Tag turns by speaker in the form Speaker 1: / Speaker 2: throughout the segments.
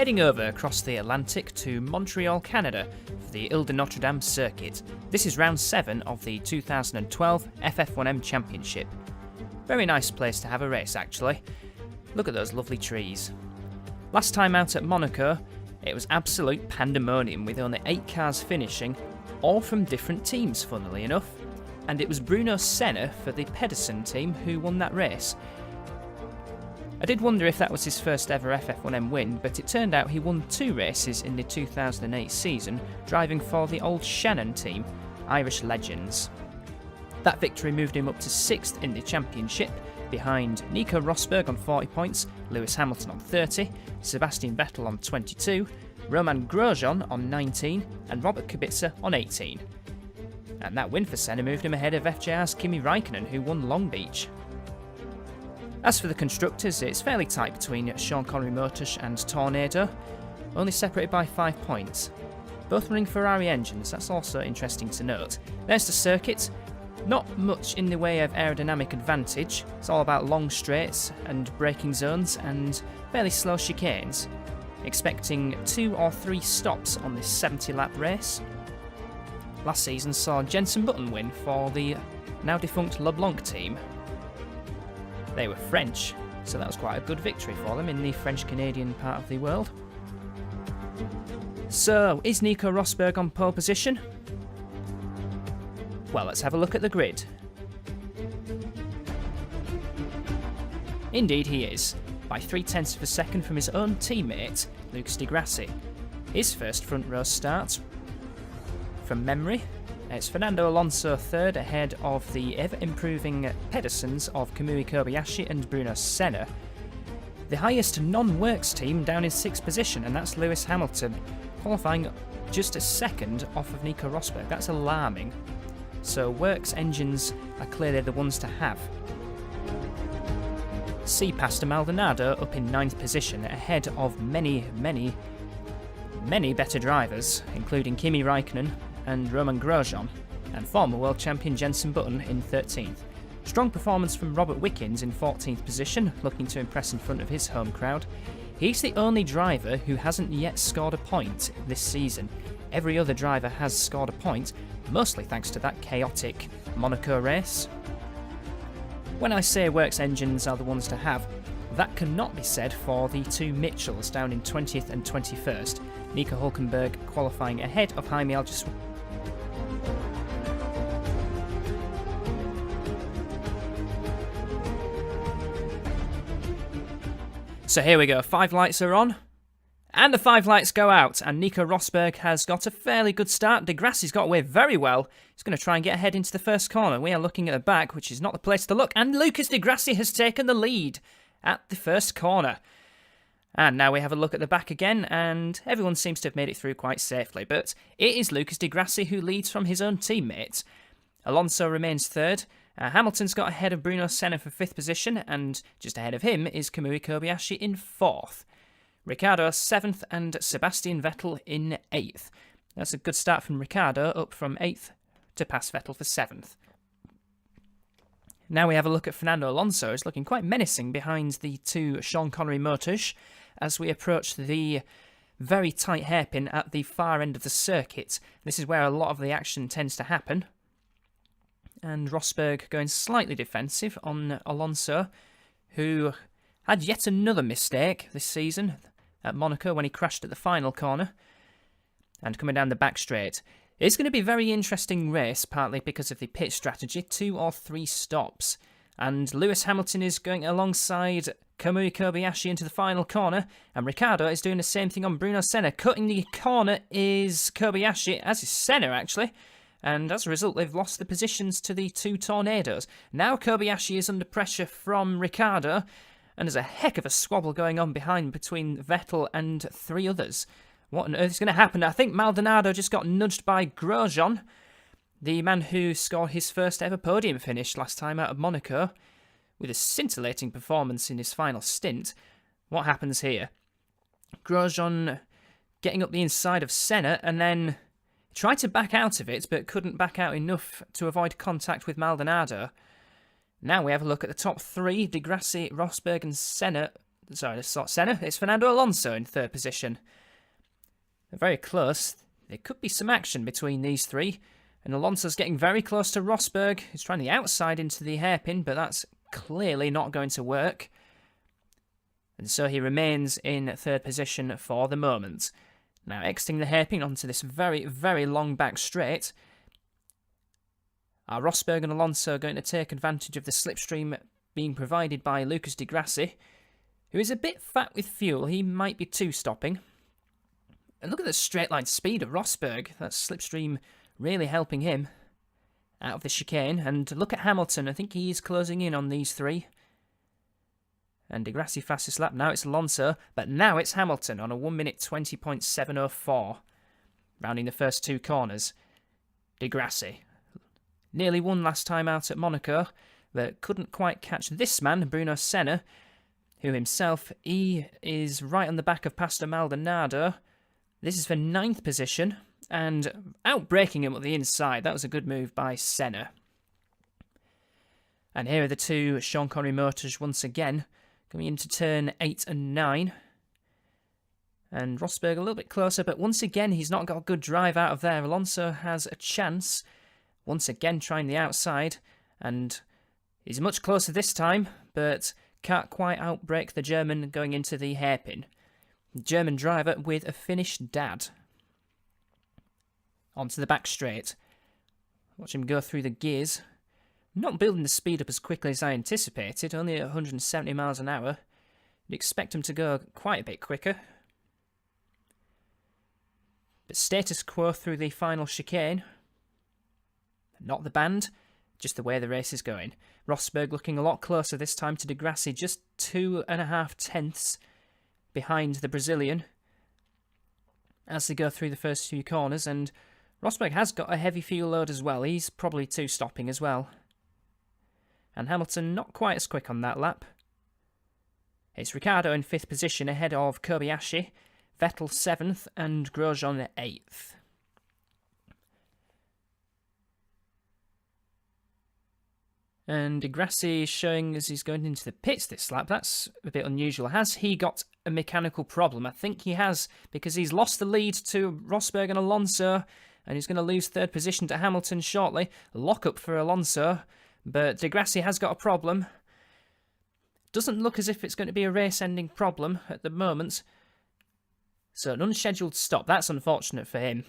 Speaker 1: heading over across the Atlantic to Montreal, Canada for the Ile Notre Dame circuit. This is round 7 of the 2012 FF1M Championship. Very nice place to have a race actually. Look at those lovely trees. Last time out at Monaco, it was absolute pandemonium with only 8 cars finishing, all from different teams funnily enough. And it was Bruno Senna for the Pedersen team who won that race. I did wonder if that was his first ever FF1M win, but it turned out he won 2 races in the 2008 season, driving for the old Shannon team, Irish legends. That victory moved him up to 6th in the championship, behind Nico Rosberg on 40 points, Lewis Hamilton on 30, Sebastian Vettel on 22, Romain Grosjean on 19, and Robert Kubica on 18. And that win for Senna moved him ahead of FJR's Kimi Raikkonen, who won Long Beach. As for the constructors, it's fairly tight between Sean Connery Motors and Tornado, only separated by 5 points. Both running Ferrari engines, that's also interesting to note. There's the circuit. Not much in the way of aerodynamic advantage. It's all about long straights and braking zones and fairly slow chicanes. Expecting 2 or 3 stops on this 70-lap race. Last season saw Jenson Button win for the now defunct LeBlanc team. They were French, so that was quite a good victory for them in the French-Canadian part of the world. So, is Nico Rosberg on pole position? Well, let's have a look at the grid. Indeed he is, by 0.3 of a second from his own teammate, Lucas Di Grassi. His first front row start, from memory, it's Fernando Alonso third ahead of the ever-improving Pedersens of Kamui Kobayashi and Bruno Senna. The highest non-works team down in 6th position, and that's Lewis Hamilton, qualifying just a second off of Nico Rosberg. That's alarming. So works engines are clearly the ones to have. C. Pastor Maldonado up in 9th position, ahead of many better drivers, including Kimi Raikkonen and Romain Grosjean, and former world champion Jenson Button in 13th. Strong performance from Robert Wickens in 14th position, looking to impress in front of his home crowd. He's the only driver who hasn't yet scored a point this season. Every other driver has scored a point, mostly thanks to that chaotic Monaco race. When I say works engines are the ones to have, that cannot be said for the 2 Mitchells down in 20th and 21st, Nico Hülkenberg qualifying ahead of Jaime Alges. So here we go, 5 lights are on, and the 5 lights go out, and Nico Rosberg has got a fairly good start. Di Grassi's got away very well. He's going to try and get ahead into the first corner. We are looking at the back, which is not the place to look, and Lucas Di Grassi has taken the lead at the first corner. And now we have a look at the back again, and everyone seems to have made it through quite safely, but it is Lucas Di Grassi who leads from his own teammates. Alonso remains third. Hamilton's got ahead of Bruno Senna for 5th position, and just ahead of him is Kamui Kobayashi in 4th. Ricciardo 7th and Sebastian Vettel in 8th. That's a good start from Ricciardo, up from 8th to pass Vettel for 7th. Now we have a look at Fernando Alonso, who's looking quite menacing behind the 2 Sean Connery Motors as we approach the very tight hairpin at the far end of the circuit. This is where a lot of the action tends to happen. And Rosberg going slightly defensive on Alonso, who had yet another mistake this season at Monaco when he crashed at the final corner. And coming down the back straight. It's going to be a very interesting race, partly because of the pit strategy, 2 or 3 stops. And Lewis Hamilton is going alongside Kamui Kobayashi into the final corner, and Ricciardo is doing the same thing on Bruno Senna. Cutting the corner is Kobayashi, as is Senna actually. And as a result, they've lost the positions to the 2 Tornadoes. Now Kobayashi is under pressure from Ricciardo, and there's a heck of a squabble going on behind between Vettel and 3 others. What on earth is going to happen? I think Maldonado just got nudged by Grosjean, the man who scored his first ever podium finish last time out of Monaco, with a scintillating performance in his final stint. What happens here? Grosjean getting up the inside of Senna, and then tried to back out of it, but couldn't back out enough to avoid contact with Maldonado. Now we have a look at the top 3, Di Grassi, Rosberg and Senna Sorry, it's not Senna. It's Fernando Alonso in third position. They're very close. There could be some action between these three. And Alonso's getting very close to Rosberg. He's trying the outside into the hairpin, but that's clearly not going to work. And so he remains in third position for the moment. Now exiting the hairpin onto this very, very long back straight. Are Rosberg and Alonso going to take advantage of the slipstream being provided by Lucas Di Grassi, who is a bit fat with fuel? He might be two-stopping. And look at the straight-line speed of Rosberg. That slipstream really helping him out of the chicane. And look at Hamilton. I think he is closing in on these three. And Di Grassi fastest lap. Now it's Alonso, but now it's Hamilton on a 1 minute 20.704. Rounding the first two corners. Di Grassi nearly won last time out at Monaco, but couldn't quite catch this man, Bruno Senna, who himself, he is right on the back of Pastor Maldonado. This is for 9th position, and outbraking him at the inside. That was a good move by Senna. And here are the two Sean Connery motors once again, coming into turn 8 and 9. And Rosberg a little bit closer, but once again he's not got a good drive out of there. Alonso has a chance, once again trying the outside, and he's much closer this time, but can't quite outbrake the German going into the hairpin. German driver with a Finnish dad. Onto the back straight. Watch him go through the gears. Not building the speed up as quickly as I anticipated, only at 170 miles an hour. You'd expect him to go quite a bit quicker. But status quo through the final chicane. Not the band, just the way the race is going. Rosberg looking a lot closer this time to Di Grassi, just 2.5 tenths behind the Brazilian as they go through the first few corners, and Rosberg has got a heavy fuel load as well. He's probably two-stopping as well. And Hamilton not quite as quick on that lap. It's Ricciardo in 5th position ahead of Kobayashi, Vettel 7th and Grosjean 8th. And Di Grassi showing as he's going into the pits this lap. That's a bit unusual. Has he got a mechanical problem? I think he has, because he's lost the lead to Rosberg and Alonso, and he's going to lose 3rd position to Hamilton shortly. Lock-up for Alonso, but Di Grassi has got a problem. Doesn't look as if it's going to be a race-ending problem at the moment. So an unscheduled stop. That's unfortunate for him.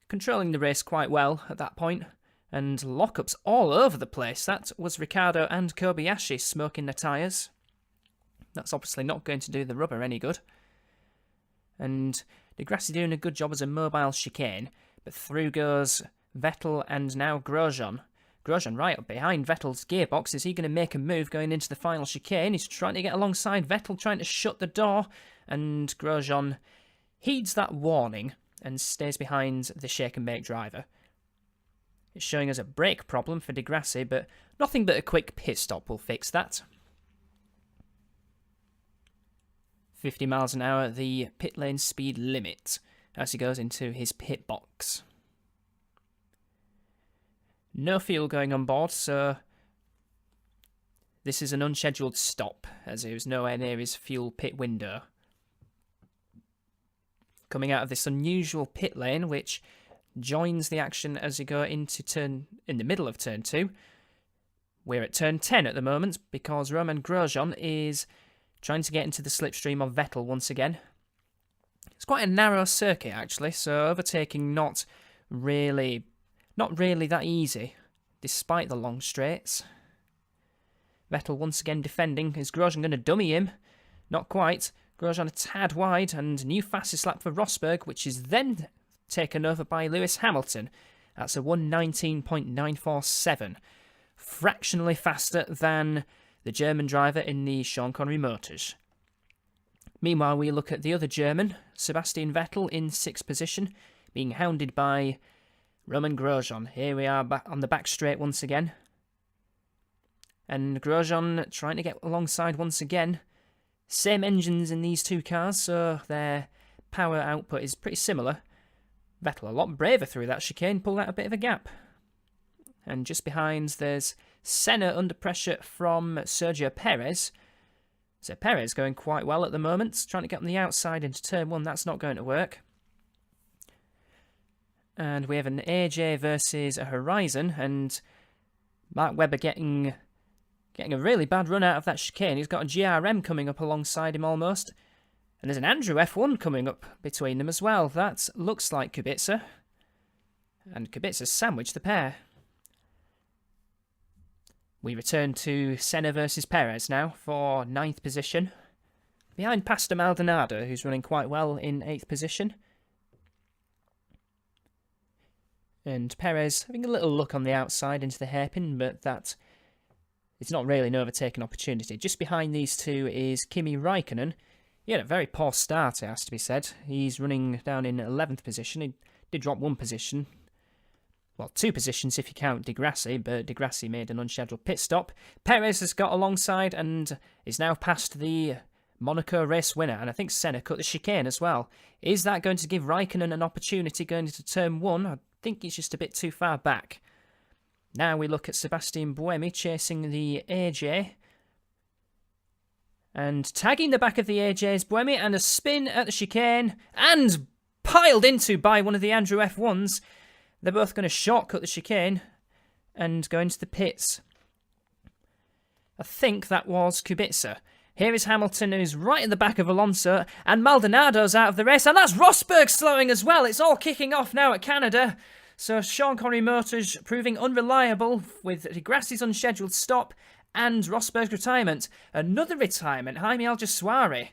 Speaker 1: Controlling the race quite well at that point. And lockups all over the place. That was Ricciardo and Kobayashi smoking their tyres. That's obviously not going to do the rubber any good. And Di Grassi doing a good job as a mobile chicane. But through goes Vettel and now Grosjean. Grosjean right up behind Vettel's gearbox. Is he going to make a move going into the final chicane? He's trying to get alongside Vettel, trying to shut the door. And Grosjean heeds that warning and stays behind the shake-and-bake driver. It's showing us a brake problem for Di Grassi, but nothing but a quick pit stop will fix that. 50 miles an hour, the pit lane speed limit, as he goes into his pit box. No fuel going on board, so this is an unscheduled stop, as he was nowhere near his fuel pit window. Coming out of this unusual pit lane, which joins the action as you go into in the middle of turn 2. We're at turn 10 at the moment because Romain Grosjean is trying to get into the slipstream of Vettel once again. It's quite a narrow circuit actually, so overtaking not really that easy despite the long straights. Vettel once again defending. Is Grosjean going to dummy him? Not quite. Grosjean a tad wide, and new fastest lap for Rosberg, which is then taken over by Lewis Hamilton. That's a 1:19.947. Fractionally faster than the German driver in the Sean Connery motors. Meanwhile, we look at the other German, Sebastian Vettel, in 6th position, being hounded by Romain Grosjean. Here we are back on the back straight once again. And Grosjean trying to get alongside once again. Same engines in these two cars, so their power output is pretty similar. Vettel a lot braver through that chicane, pulled out a bit of a gap. And just behind there's Senna under pressure from Sergio Perez. So Perez going quite well at the moment, trying to get on the outside into turn 1. That's not going to work. And we have an AJ versus a Horizon, and Mark Webber getting a really bad run out of that chicane. He's got a GRM coming up alongside him almost. And there's an Andrew F1 coming up between them as well. That looks like Kubica. And Kubica's sandwiched the pair. We return to Senna versus Perez now for 9th position. Behind Pastor Maldonado, who's running quite well in 8th position. And Perez having a little look on the outside into the hairpin, but that it's not really an overtaken opportunity. Just behind these two is Kimi Raikkonen. He had a very poor start, it has to be said. He's running down in 11th position. He did drop 1 position. Well, 2 positions if you count Degrassi, but Degrassi made an unscheduled pit stop. Perez has got alongside and is now past the Monaco race winner, and I think Senna cut the chicane as well. Is that going to give Raikkonen an opportunity going into turn 1? I think he's just a bit too far back. Now we look at Sebastian Buemi chasing the AJ. And tagging the back of the AJ's Buemi, and a spin at the chicane, and piled into by one of the Andrew F1s. They're both going to shortcut the chicane and go into the pits. I think that was Kubica. Here is Hamilton, who's right at the back of Alonso, and Maldonado's out of the race, and that's Rosberg slowing as well. It's all kicking off now at Canada. So Sean Connery Motors proving unreliable with Degrassi's unscheduled stop and Rosberg's retirement. Another retirement, Jaime Alguersuari.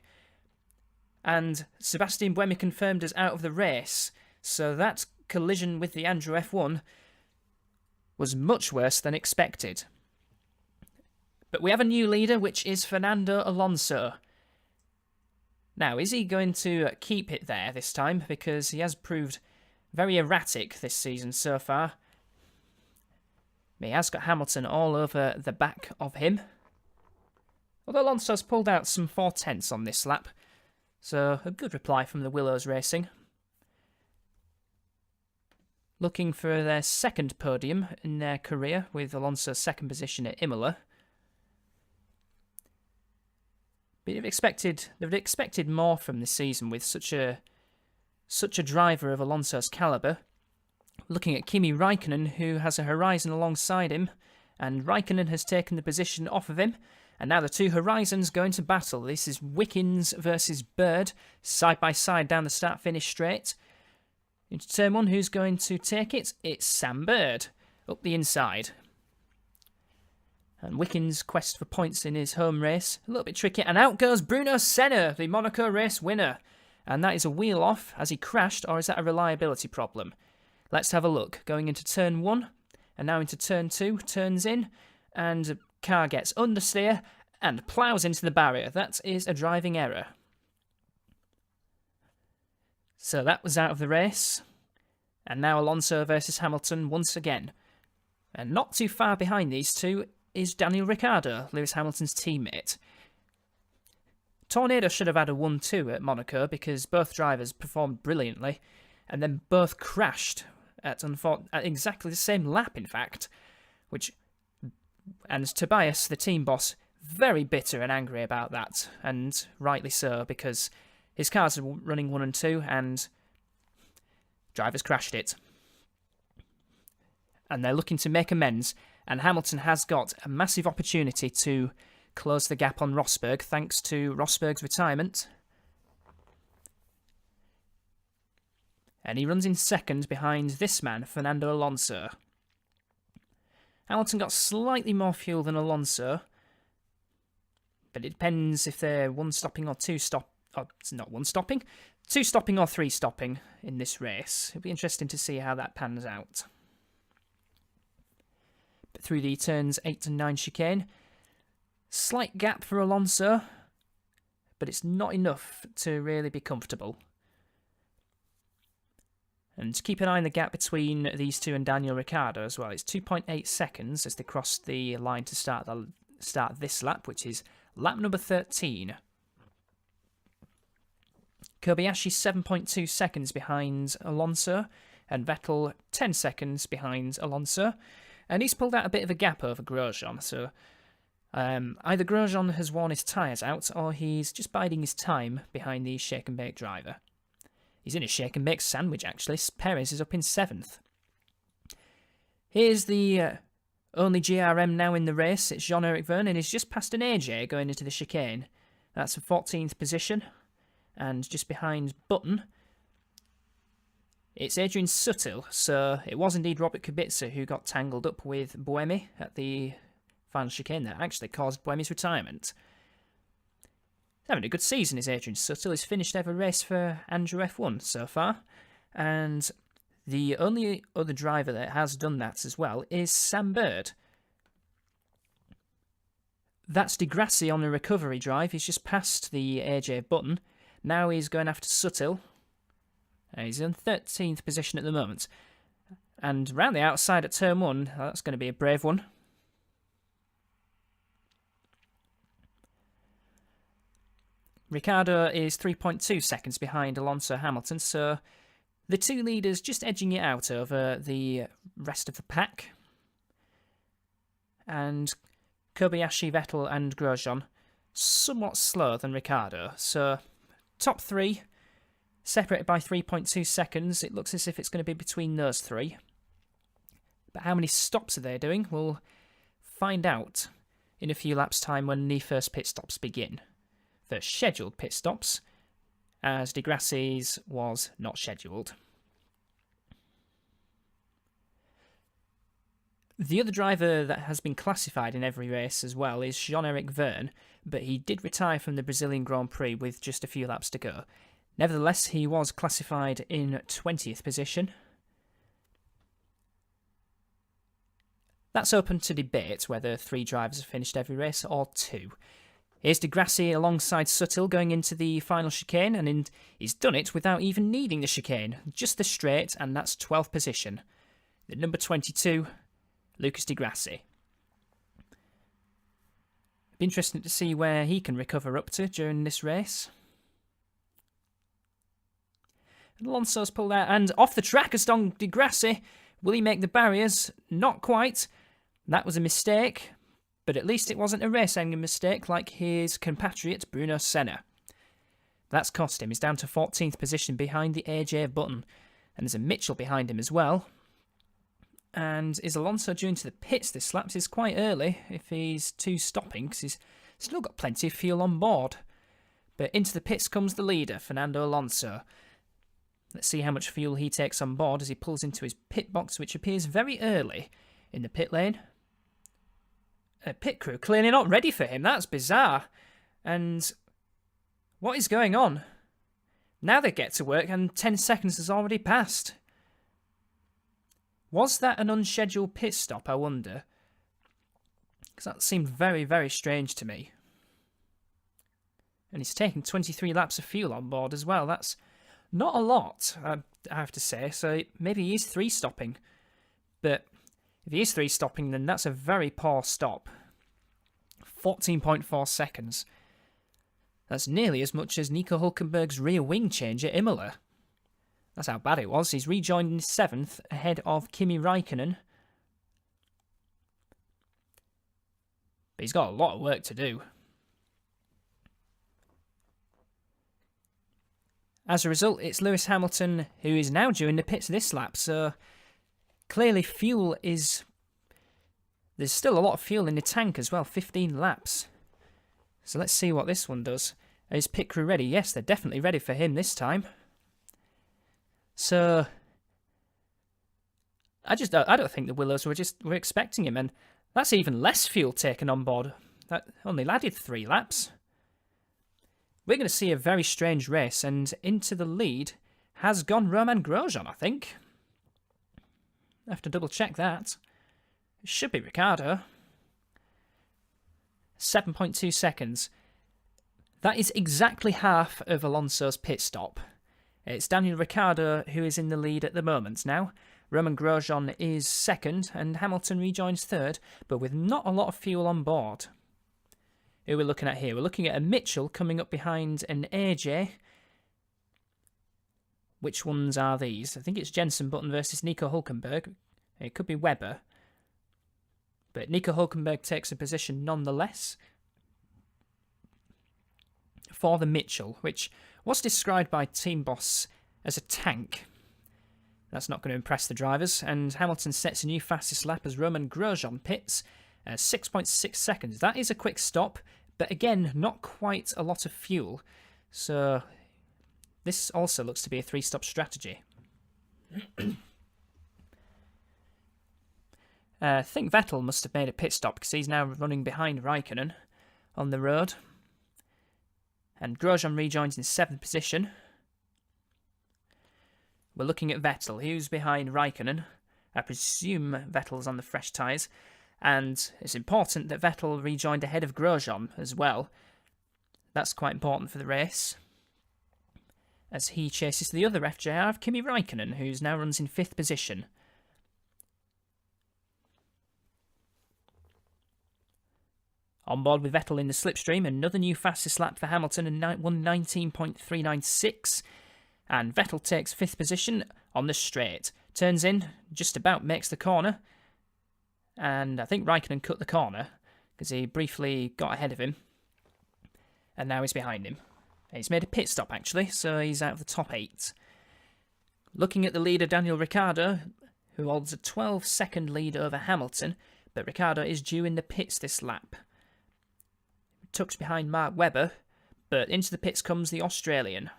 Speaker 1: And Sebastian Buemi confirmed as out of the race. So that collision with the Andrew F1 was much worse than expected. But we have a new leader, which is Fernando Alonso. Now, is he going to keep it there this time? Because he has proved very erratic this season so far. He has got Hamilton all over the back of him. Although Alonso's pulled out some 4/10 on this lap. So a good reply from the Willows Racing. Looking for their 2nd podium in their career, with Alonso's 2nd position at Imola. But they've expected more from this season with such a driver of Alonso's calibre. Looking at Kimi Raikkonen, who has a Horizon alongside him, and Raikkonen has taken the position off of him, and now the 2 Horizons go into battle. This is Wickens versus Bird, side by side down the start-finish straight. Into turn 1, who's going to take it? It's Sam Bird, up the inside. And Wickens' quest for points in his home race, a little bit tricky, and out goes Bruno Senna, the Monaco race winner. And that is a wheel off. Has he crashed, or is that a reliability problem? Let's have a look. Going into turn 1, and now into turn 2, turns in, and a car gets understeer, and ploughs into the barrier. That is a driving error. So that was out of the race. And now Alonso versus Hamilton once again. And not too far behind these two is Daniel Ricciardo, Lewis Hamilton's teammate. Tornado should have had a 1-2 at Monaco because both drivers performed brilliantly and then both crashed at exactly the same lap, in fact. And Tobias, the team boss, very bitter and angry about that, and rightly so, because his cars are running 1 and 2 and drivers crashed it. And they're looking to make amends, and Hamilton has got a massive opportunity to close the gap on Rosberg thanks to Rosberg's retirement. And he runs in 2nd behind this man, Fernando Alonso. Hamilton got slightly more fuel than Alonso, but it depends if they're 1-stopping or 2-stop. Oh, it's not 1-stopping, 2-stopping or 3-stopping in this race. It'll be interesting to see how that pans out. But through the turns 8 and 9 chicane, slight gap for Alonso, but it's not enough to really be comfortable. And keep an eye on the gap between these two and Daniel Ricciardo as well. It's 2.8 seconds as they cross the line to start this lap, which is lap number 13. Kobayashi 7.2 seconds behind Alonso, and Vettel 10 seconds behind Alonso. And he's pulled out a bit of a gap over Grosjean, so Either Grosjean has worn his tyres out, or he's just biding his time behind the shake and bake driver. He's in a shake and bake sandwich, actually. Perez is up in 7th. Here's the only GRM now in the race. It's Jean-Eric Vergne, and he's just passed an AJ going into the chicane. That's a 14th position. And just behind Button, it's Adrian Sutil. So it was indeed Robert Kubica who got tangled up with Buemi at the final chicane that actually caused Buemi's retirement. He's having a good season, is Adrian Sutil. He's finished every race for Andrew F1 so far. And the only other driver that has done that as well is Sam Bird. That's Di Grassi on the recovery drive. He's just passed the AJ Button. Now he's going after Sutil. He's in 13th position at the moment. And round the outside at turn 1, that's going to be a brave one. Ricciardo is 3.2 seconds behind Alonso Hamilton, so the two leaders just edging it out over the rest of the pack. And Kobayashi, Vettel and Grosjean somewhat slower than Ricciardo, so top 3 separated by 3.2 seconds. It looks as if it's going to be between those 3. But how many stops are they doing? We'll find out in a few laps' time when the first pit stops begin. First scheduled pit stops, as Di Grassi's was not scheduled. The other driver that has been classified in every race as well is Jean-Eric Vergne, but he did retire from the Brazilian Grand Prix with just a few laps to go. Nevertheless, he was classified in 20th position. That's open to debate whether 3 drivers have finished every race or 2. Here's Di Grassi alongside Sutil going into the final chicane, and he's done it without even needing the chicane. Just the straight, and that's 12th position. The number 22, Lucas Di Grassi. It'll be interesting to see where he can recover up to during this race. And Alonso's pulled out, and off the track has gone Di Grassi. Will he make the barriers? Not quite. That was a mistake. But at least it wasn't a race-ending mistake like his compatriot Bruno Senna. That's cost him. He's down to 14th position behind the AJ Button. And there's a Mitchell behind him as well. And is Alonso due into the pits this lap? It's quite early if he's 2 stopping, because he's still got plenty of fuel on board. But into the pits comes the leader, Fernando Alonso. Let's see how much fuel he takes on board as he pulls into his pit box, which appears very early in the pit lane. A pit crew clearly not ready for him. That's bizarre. And what is going on? Now they get to work and 10 seconds has already passed. Was that an unscheduled pit stop, I wonder? Because that seemed very, very strange to me. And he's taken 23 laps of fuel on board as well. That's not a lot, I have to say. So maybe he is 3 stopping. But if he is 3 stopping, then that's a very poor stop. 14.4 seconds. That's nearly as much as Nico Hülkenberg's rear wing change at Imola. That's how bad it was. He's rejoined in 7th, ahead of Kimi Räikkönen. But he's got a lot of work to do. As a result, it's Lewis Hamilton who is now due in the pits this lap, so clearly fuel is... There's still a lot of fuel in the tank as well, 15 laps. So let's see what this one does. Is pit crew ready? Yes, they're definitely ready for him this time. So I don't think the Willows were expecting him, and that's even less fuel taken on board. That only added 3 laps. We're going to see a very strange race, and into the lead has gone Romain Grosjean, I think. I have to double check that. It should be Ricciardo. 7.2 seconds. That is exactly half of Alonso's pit stop. It's Daniel Ricciardo who is in the lead at the moment now. Romain Grosjean is 2nd, and Hamilton rejoins 3rd, but with not a lot of fuel on board. Who are we looking at here? We're looking at a Mitchell coming up behind an AJ. Which ones are these? I think it's Jenson Button versus Nico Hülkenberg. It could be Webber. But Nico Hulkenberg takes a position nonetheless for the Mitchell, which was described by Team Boss as a tank. That's not going to impress the drivers, and Hamilton sets a new fastest lap as Romain Grosjean pits, 6.6 seconds. That is a quick stop, but again, not quite a lot of fuel. So this also looks to be a 3-stop strategy. I think Vettel must have made a pit stop because he's now running behind Raikkonen on the road. And Grosjean rejoins in 7th position. We're looking at Vettel, who's behind Raikkonen. I presume Vettel's on the fresh tyres. And it's important that Vettel rejoined ahead of Grosjean as well. That's quite important for the race, as he chases the other FJR of Kimi Raikkonen, who now runs in 5th position. On board with Vettel in the slipstream, another new fastest lap for Hamilton and 1:19.396. And Vettel takes 5th position on the straight. Turns in, just about makes the corner. And I think Raikkonen cut the corner because he briefly got ahead of him. And now he's behind him. He's made a pit stop actually, so he's out of the top 8. Looking at the leader, Daniel Ricciardo, who holds a 12-second lead over Hamilton, but Ricciardo is due in the pits this lap. Tucks behind Mark Webber, but into the pits comes the Australian.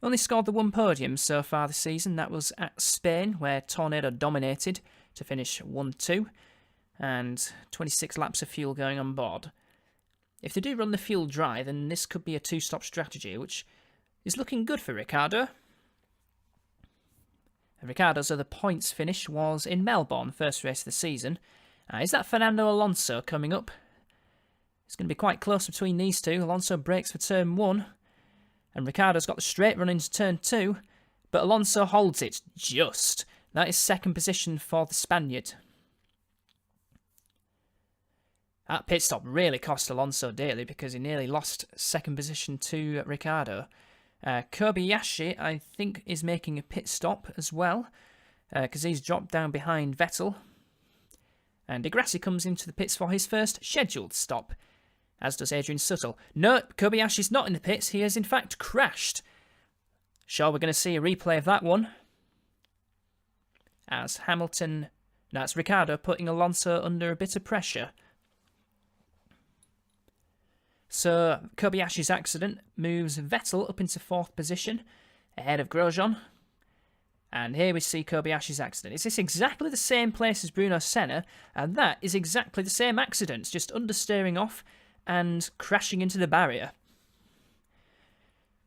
Speaker 1: Only scored the 1 podium so far this season. That was at Spain, where Tornado dominated to finish 1-2, and 26 laps of fuel going on board. If they do run the fuel dry, then this could be a 2-stop strategy, which is looking good for Ricciardo. And Ricciardo's other points finish was in Melbourne, first race of the season. Is that Fernando Alonso coming up? It's going to be quite close between these two. Alonso breaks for turn 1. And Ricciardo's got the straight run into turn 2. But Alonso holds it just. That is 2nd position for the Spaniard. That pit stop really cost Alonso dearly because he nearly lost 2nd position to Ricciardo. Kobayashi, I think, is making a pit stop as well because he's dropped down behind Vettel. And De Grassi comes into the pits for his first scheduled stop, as does Adrian Suttle. No, Kobayashi's not in the pits. He has in fact crashed. Sure, we're going to see a replay of that one. As Hamilton... That's Ricciardo putting Alonso under a bit of pressure. So, Kobayashi's accident moves Vettel up into 4th position, ahead of Grosjean. And here we see Kobayashi's accident. Is this exactly the same place as Bruno Senna? And that is exactly the same accident, just understeering off and crashing into the barrier.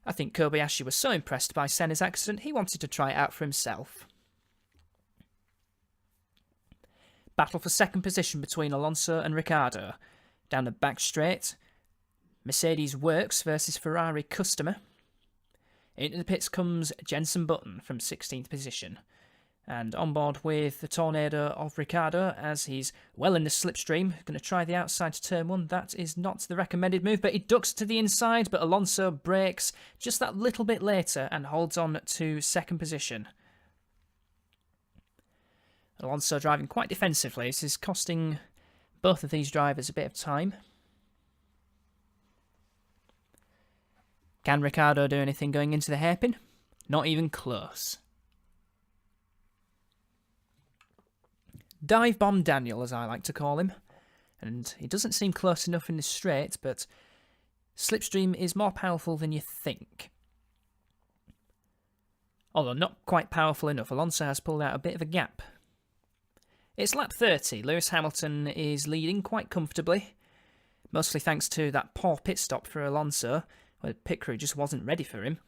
Speaker 1: I think Kobayashi was so impressed by Senna's accident, he wanted to try it out for himself. Battle for 2nd position between Alonso and Ricciardo. Down the back straight, Mercedes Works versus Ferrari Customer. Into the pits comes Jenson Button from 16th position. And on board with the Tornado of Ricciardo as he's well in the slipstream. Going to try the outside to turn 1. That is not the recommended move, but he ducks to the inside. But Alonso brakes just that little bit later and holds on to 2nd position. Alonso driving quite defensively. This is costing both of these drivers a bit of time. Can Ricciardo do anything going into the hairpin? Not even close. Dive Bomb Daniel, as I like to call him. And he doesn't seem close enough in the straight, but slipstream is more powerful than you think. Although not quite powerful enough, Alonso has pulled out a bit of a gap. It's lap 30. Lewis Hamilton is leading quite comfortably, mostly thanks to that poor pit stop for Alonso, where the pit crew just wasn't ready for him.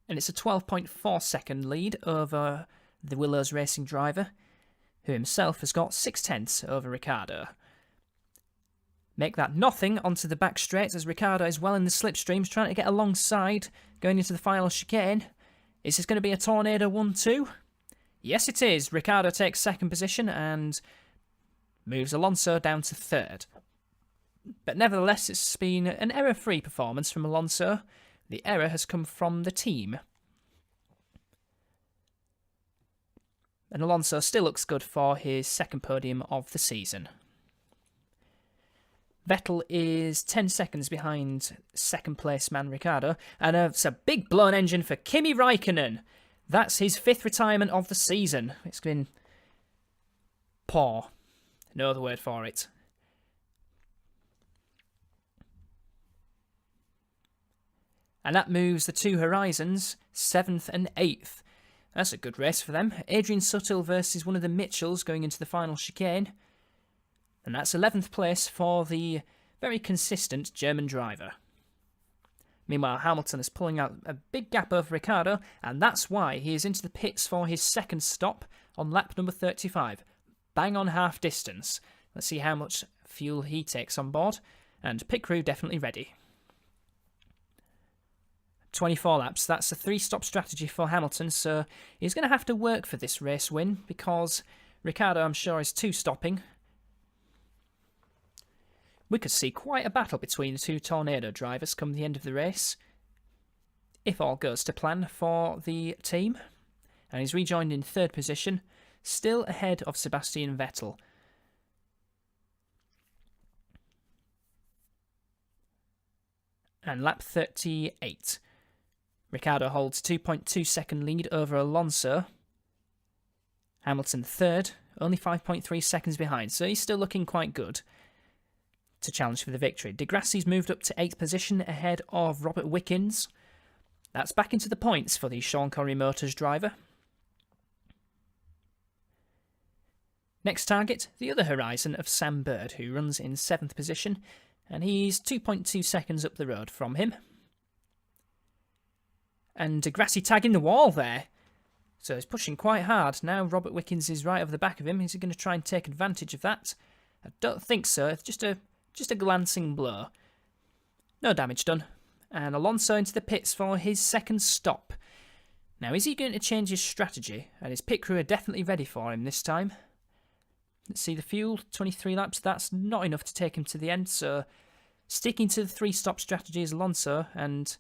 Speaker 1: And it's a 12.4 second lead over the Willows Racing driver, who himself has got 6/10 over Ricciardo. Make that nothing onto the back straight as Ricciardo is well in the slipstreams, trying to get alongside, going into the final chicane. Is this going to be a Tornado 1-2? Yes, it is. Ricciardo takes 2nd position and moves Alonso down to 3rd. But nevertheless, it's been an error-free performance from Alonso. The error has come from the team. And Alonso still looks good for his second podium of the season. Vettel is 10 seconds behind second place man Ricciardo, and it's a big blown engine for Kimi Räikkönen. That's his 5th retirement of the season. It's been poor. No other word for it. And that moves the two Horizons 7th and 8th. That's a good race for them. Adrian Sutil versus one of the Mitchells going into the final chicane. And that's 11th place for the very consistent German driver. Meanwhile, Hamilton is pulling out a big gap over Ricciardo, and that's why he is into the pits for his second stop on lap number 35. Bang on half distance. Let's see how much fuel he takes on board. And pit crew definitely ready. 24 laps, that's a 3-stop strategy for Hamilton, so he's going to have to work for this race win, because Ricciardo, I'm sure, is 2-stopping. We could see quite a battle between the two Tornado drivers come the end of the race, if all goes to plan for the team. And he's rejoined in 3rd position, still ahead of Sebastian Vettel. And lap 38. Ricciardo holds 2.2 second lead over Alonso. Hamilton 3rd, only 5.3 seconds behind, so he's still looking quite good to challenge for the victory. De Grassi's moved up to 8th position ahead of Robert Wickens. That's back into the points for the Sean Connery Motors driver. Next target, the other Horizon of Sam Bird, who runs in 7th position, and he's 2.2 seconds up the road from him. And De Grassi tagging the wall there. So he's pushing quite hard. Now Robert Wickens is right over the back of him. Is he going to try and take advantage of that? I don't think so. It's just a glancing blow. No damage done. And Alonso into the pits for his second stop. Now, is he going to change his strategy? And his pit crew are definitely ready for him this time. Let's see the fuel. 23 laps. That's not enough to take him to the end. So sticking to the 3-stop strategy is Alonso, and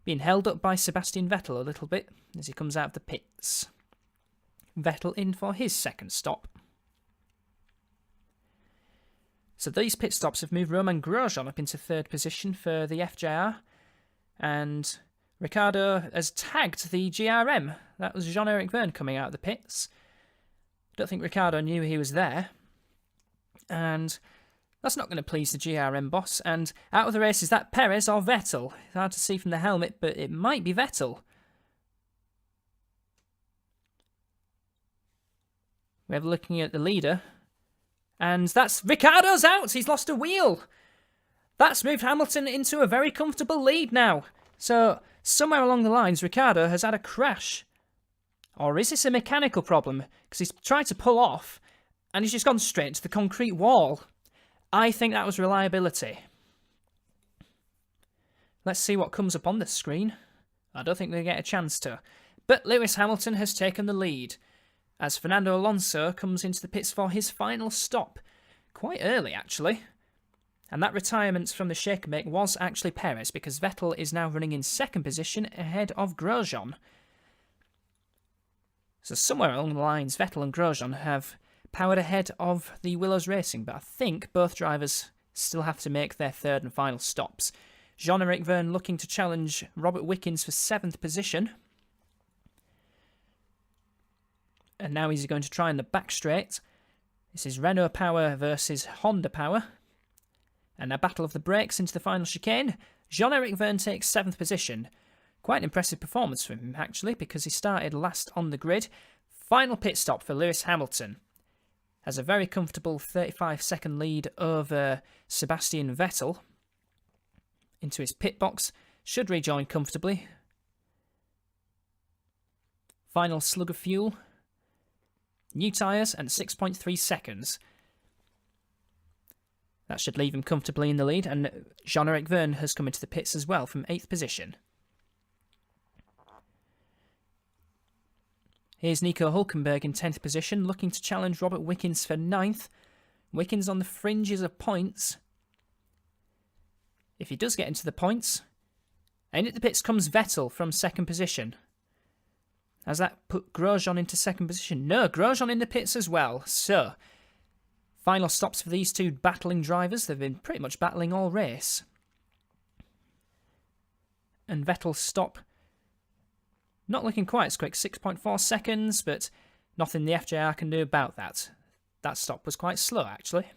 Speaker 1: being held up by Sebastian Vettel a little bit as he comes out of the pits. Vettel in for his second stop. So these pit stops have moved Romain Grosjean up into 3rd position for the FJR. And Ricciardo has tagged the GRM. That was Jean-Eric Vergne coming out of the pits. Don't think Ricciardo knew he was there. And that's not going to please the GRM boss. And out of the race, is that Perez or Vettel? It's hard to see from the helmet, but it might be Vettel. We're looking at the leader. And that's Ricciardo's out. He's lost a wheel. That's moved Hamilton into a very comfortable lead now. So somewhere along the lines, Ricciardo has had a crash. Or is this a mechanical problem? Because he's tried to pull off and he's just gone straight into the concrete wall. I think that was reliability. Let's see what comes up on the screen. I don't think they get a chance to. But Lewis Hamilton has taken the lead as Fernando Alonso comes into the pits for his final stop. Quite early, actually. And that retirement from the shaker make was actually Perez, because Vettel is now running in 2nd position ahead of Grosjean. So somewhere along the lines, Vettel and Grosjean have powered ahead of the Willows Racing, but I think both drivers still have to make their 3rd and final stops. Jean-Eric Vergne looking to challenge Robert Wickens for 7th position. And now he's going to try in the back straight. This is Renault Power versus Honda Power. And a battle of the brakes into the final chicane. Jean-Eric Vergne takes 7th position. Quite an impressive performance from him, actually, because he started last on the grid. Final pit stop for Lewis Hamilton. Has a very comfortable 35-second lead over Sebastian Vettel. Into his pit box. Should rejoin comfortably. Final slug of fuel. New tyres and 6.3 seconds. That should leave him comfortably in the lead, and Jean-Eric Vergne has come into the pits as well from 8th position. Here's Nico Hülkenberg in 10th position, looking to challenge Robert Wickens for 9th. Wickens on the fringes of points. If he does get into the points. And at the pits comes Vettel from 2nd position. Has that put Grosjean into second position? No, Grosjean in the pits as well. So, final stops for these two battling drivers. They've been pretty much battling all race. And Vettel's stop, not looking quite as quick, 6.4 seconds, but nothing the FJR can do about that. That stop was quite slow, actually.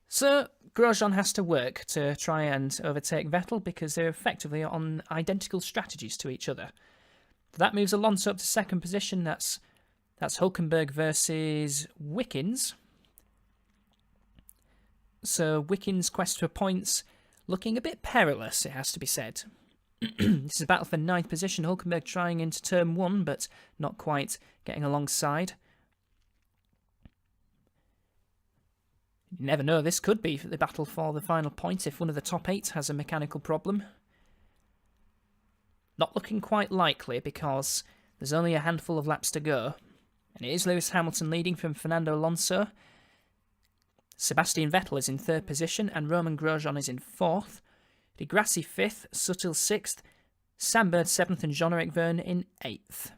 Speaker 1: So, Grosjean has to work to try and overtake Vettel because they're effectively on identical strategies to each other. That moves Alonso up to second position. That's Hulkenberg versus Wickens. So Wickens' quest for points looking a bit perilous, it has to be said. This is a battle for ninth position. Hulkenberg trying into turn 1, but not quite getting alongside. You never know, this could be the battle for the final point if one of the top 8 has a mechanical problem. Not looking quite likely because there's only a handful of laps to go. And it is Lewis Hamilton leading from Fernando Alonso. Sebastian Vettel is in third position and Romain Grosjean is in fourth. Di Grassi 5th, Sutil 6th, Sam Bird 7th and Jean-Eric Vergne in 8th.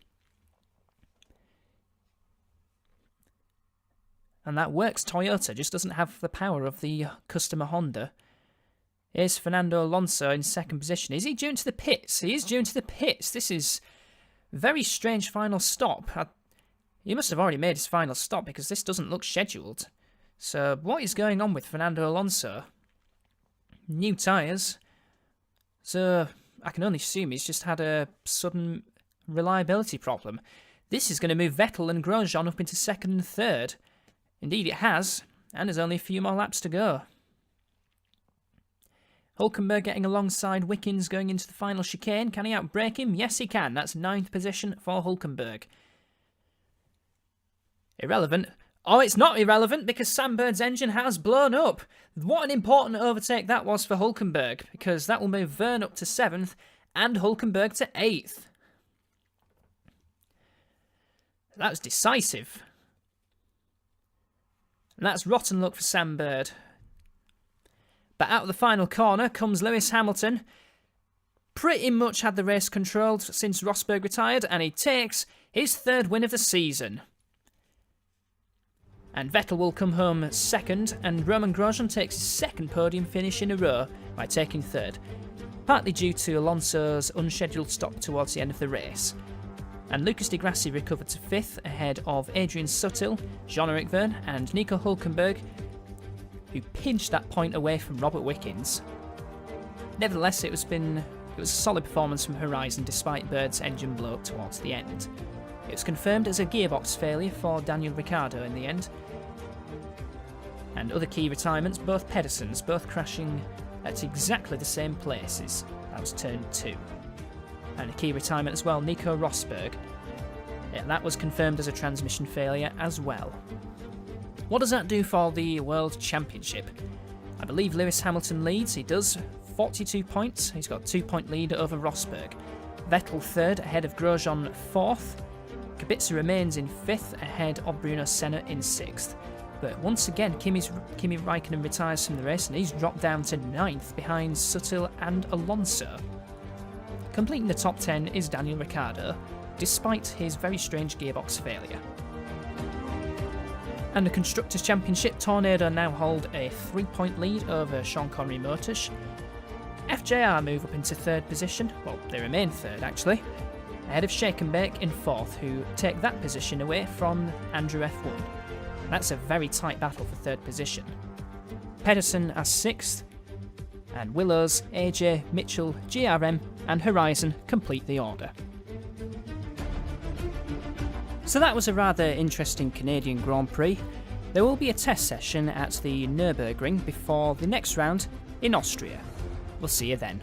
Speaker 1: And that works. Toyota just doesn't have the power of the customer Honda. Here's Fernando Alonso in second position. Is he due into the pits? He is due into the pits. This is a very strange final stop. He must have already made his final stop because this doesn't look scheduled. So what is going on with Fernando Alonso? New tyres. So I can only assume he's just had a sudden reliability problem. This is going to move Vettel and Grosjean up into second and third. Indeed it has, and there's only a few more laps to go. Hulkenberg getting alongside Wickens going into the final chicane. Can he outbrake him? Yes, he can. That's ninth position for Hulkenberg. Irrelevant. Oh, it's not irrelevant because Sam Bird's engine has blown up. What an important overtake that was for Hulkenberg, because that will move Vergne up to 7th and Hulkenberg to 8th. That was decisive. And that's rotten luck for Sam Bird. But out of the final corner comes Lewis Hamilton. Pretty much had the race controlled since Rosberg retired, and he takes his third win of the season. And Vettel will come home second, and Romain Grosjean takes his second podium finish in a row by taking third, partly due to Alonso's unscheduled stop towards the end of the race. And Lucas Di Grassi recovered to 5th ahead of Adrian Sutil, Jean-Eric Vergne and Nico Hulkenberg, who pinched that point away from Robert Wickens. Nevertheless, it was a solid performance from Horizon despite Bird's engine blow-up towards the end. It was confirmed as a gearbox failure for Daniel Ricciardo in the end. And other key retirements, both Pedersens, both crashing at exactly the same places. That was turn 2. And a key retirement as well, Nico Rosberg. Yeah, that was confirmed as a transmission failure as well. What does that do for the World Championship? I believe Lewis Hamilton leads. He does. 42 points. He's got a 2-point lead over Rosberg. Vettel 3rd ahead of Grosjean 4th. Kubica remains in 5th ahead of Bruno Senna in 6th. But once again, Kimi Raikkonen retires from the race and he's dropped down to 9th behind Sutil and Alonso. Completing the top 10 is Daniel Ricciardo, despite his very strange gearbox failure. And the Constructors' Championship, Tornado now hold a 3-point lead over Sean Connery Motors. FJR move up into 3rd position, well, they remain 3rd actually, ahead of Shake and Bake in 4th, who take that position away from Andrew F1. That's a very tight battle for 3rd position. Pedersen as 6th, and Willows, AJ, Mitchell, GRM and Horizon complete the order. So that was a rather interesting Canadian Grand Prix. There will be a test session at the Nürburgring before the next round in Austria. We'll see you then.